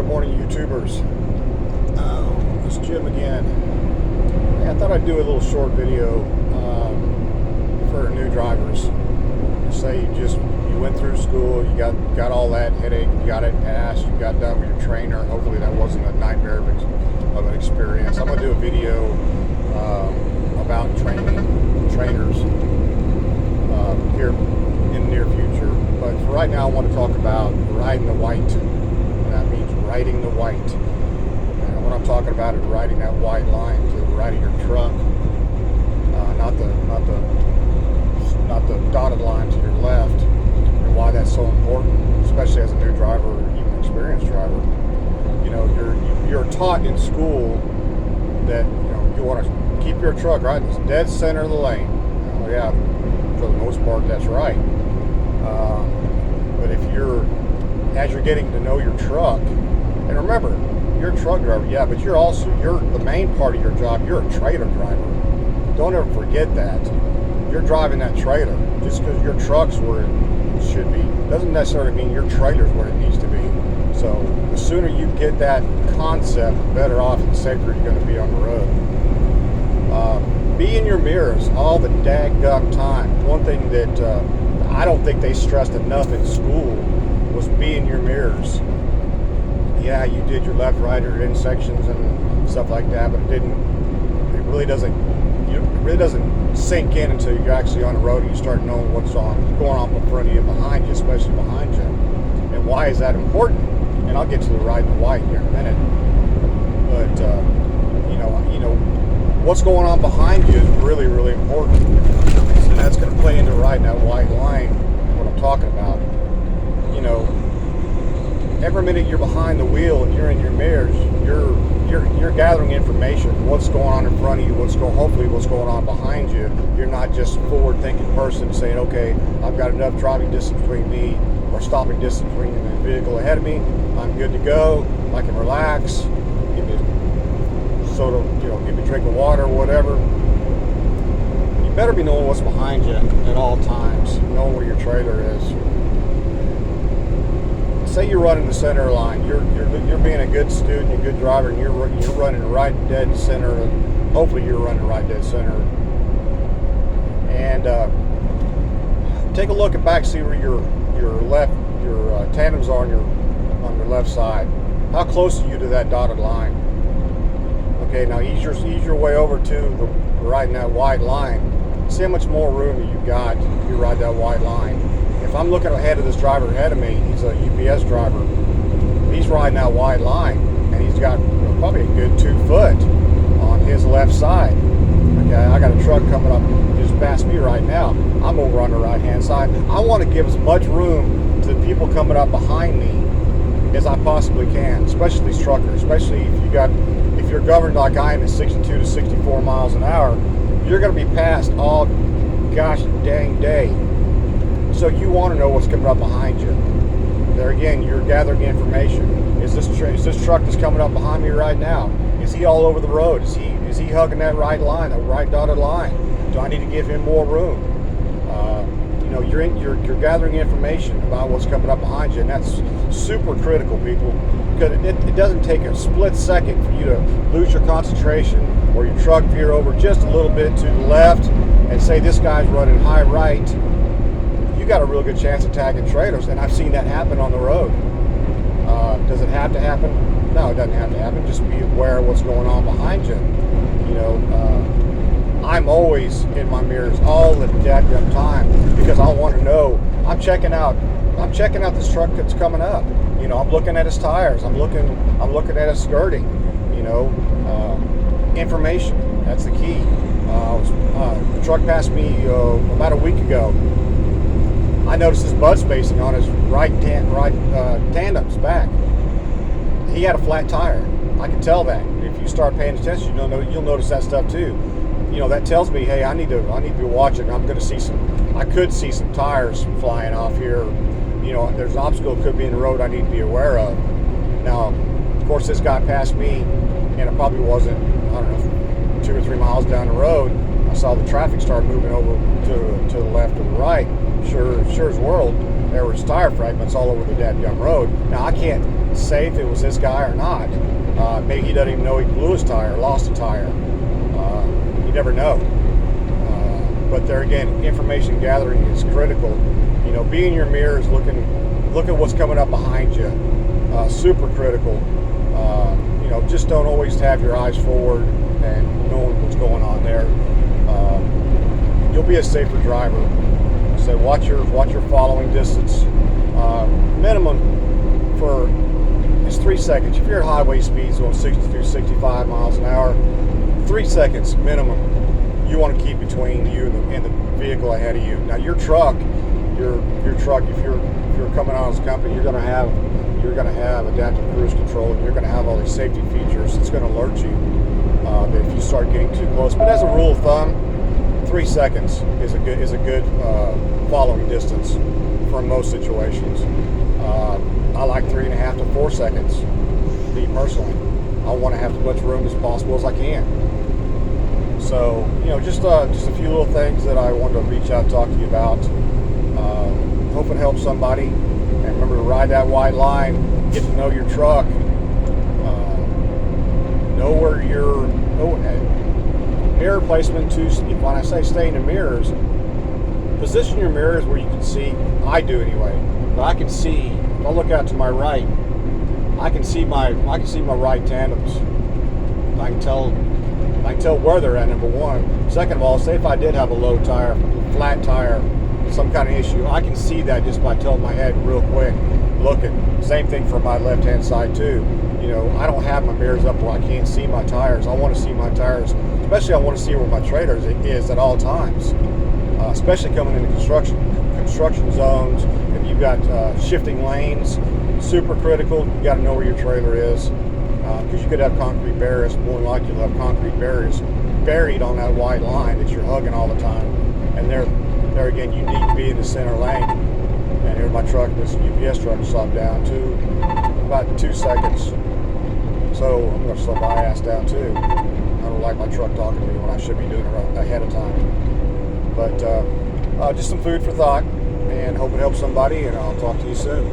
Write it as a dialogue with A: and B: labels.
A: Good morning, YouTubers. It's Jim again. Hey, I thought I'd do a little short video for new drivers. Say you went through school, you got all that headache, you got it passed, you got done with your trainer. Hopefully that wasn't a nightmare of an experience. I'm gonna do a video about trainers here in the near future. But for right now, I want to talk about riding the white. And that means riding the white. And what I'm talking about is riding that white line to the right of your truck, not the dotted line to your left. And why that's so important, especially as a new driver or even an experienced driver. You know, you're taught in school that you want to keep your truck right in the dead center of the lane. Oh yeah, for the most part, that's right. But if as you're getting to know your truck, and remember, you're a truck driver, yeah, but you're the main part of your job, you're a trailer driver. Don't ever forget that. You're driving that trailer. Just because your truck's where it should be, doesn't necessarily mean your trailer's where it needs to be. So the sooner you get that concept, the better off and safer you're going to be on the road. Be in your mirrors all the daggum time. One thing that I don't think they stressed enough in school was be in your mirrors. Yeah, you did your left, right, or intersections and stuff like that, but it really doesn't sink in until you're actually on the road and you start knowing what's going on in front of you and behind you, especially behind you. And why is that important? And I'll get to the riding the white here in a minute. But what's going on behind you is really, really important. And that's going to play into riding that white line, what I'm talking about. Every minute you're behind the wheel and you're in your mirrors, you're gathering information. What's going on in front of you? Hopefully what's going on behind you. You're not just a forward-thinking person saying, "Okay, I've got enough driving distance between me or stopping distance between the vehicle ahead of me. I'm good to go. I can relax. Give me soda, give me a drink of water, whatever." You better be knowing what's behind you at all times, knowing where your trailer is. Say you're running the center line. You're being a good student, a good driver, and you're running right dead center. Hopefully, you're running right dead center. And take a look at back, see where your tandems are on your left side. How close are you to that dotted line? Okay, now ease your way over to the riding that wide line. See how much more room you got if you ride that wide line. If I'm looking ahead of this driver ahead of me, he's a UPS driver. He's riding that wide line, and he's got probably a good 2 foot on his left side. Okay, I got a truck coming up just past me right now. I'm over on the right-hand side. I want to give as much room to the people coming up behind me as I possibly can, especially these truckers. Especially if you're governed like I am at 62 to 64 miles an hour, you're going to be passed all gosh dang day. So you want to know what's coming up behind you. There again, you're gathering information. Is this truck that's coming up behind me right now? Is he all over the road? Is he hugging that right line, that right dotted line? Do I need to give him more room? You're gathering information about what's coming up behind you, and that's super critical, people, because it doesn't take a split second for you to lose your concentration or your truck veer over just a little bit to the left and say this guy's running high right. You got a real good chance of tagging trailers, and I've seen that happen on the road. Does it have to happen? No, it doesn't have to happen. Just be aware of what's going on behind you. I'm always in my mirrors all the damn time because I want to know. I'm checking out this truck that's coming up. I'm looking at his tires. I'm looking at his skirting. Information. That's the key. The truck passed me about a week ago. I noticed his bud spacing on his right tandem's back. He had a flat tire. I can tell that. If you start paying attention, you'll notice that stuff too. That tells me, hey, I need to be watching. I could see some tires flying off here. There's an obstacle that could be in the road I need to be aware of. Now, of course, this guy passed me, and it probably wasn't, 2 or 3 miles down the road. I saw the traffic start moving over to the left or the right. Sure as world, there was tire fragments all over the dadgum road. Now I can't safe it was this guy or not. Maybe he doesn't even know he blew his tire, lost a tire. You never know. But there again, information gathering is critical. You know, be in your mirrors, look at what's coming up behind you. Super critical. You know, just don't always have your eyes forward and knowing what's going on there. You'll be a safer driver. So watch your following distance. Minimum for is 3 seconds. If you're at highway speeds going 60 through 65 miles an hour, 3 seconds minimum you want to keep between you and the vehicle ahead of you. Now your truck, your truck, if you're coming out as a company, you're gonna have adaptive cruise control, and you're gonna have all these safety features. It's gonna alert you that if you start getting too close. But as a rule of thumb, 3 seconds is a good following distance for most situations. I like 3.5 to 4 seconds. Me personally, I want to have as much room as possible as I can. So, you know, just a few little things that I wanted to reach out and talk to you about. Hope it helps somebody. And remember to ride that white line. Get to know your truck. Know where mirror placement too. When I say stay in the mirrors, position your mirrors where you can see. I do anyway. But I can see. If I look out to my right, I can see my right tandems. I can tell where they're at, number one. Second of all, say if I did have a low tire, flat tire, some kind of issue, I can see that just by tilting my head real quick, looking. Same thing for my left-hand side too. You know, I don't have my mirrors up where I can't see my tires. I want to see my tires, especially I want to see where my trailer is at all times. Especially coming into construction zones, if you've got shifting lanes, super critical. You got to know where your trailer is. Because you could have concrete barriers. More than likely you'll have concrete barriers buried on that white line that you're hugging all the time. And there again, you need to be in the center lane. And here's my truck, this UPS truck, slow down to about 2 seconds. So I'm going to slow my ass down too. I don't like my truck talking to me when I should be doing it ahead of time. But just some food for thought, and hope it helps somebody, and I'll talk to you soon.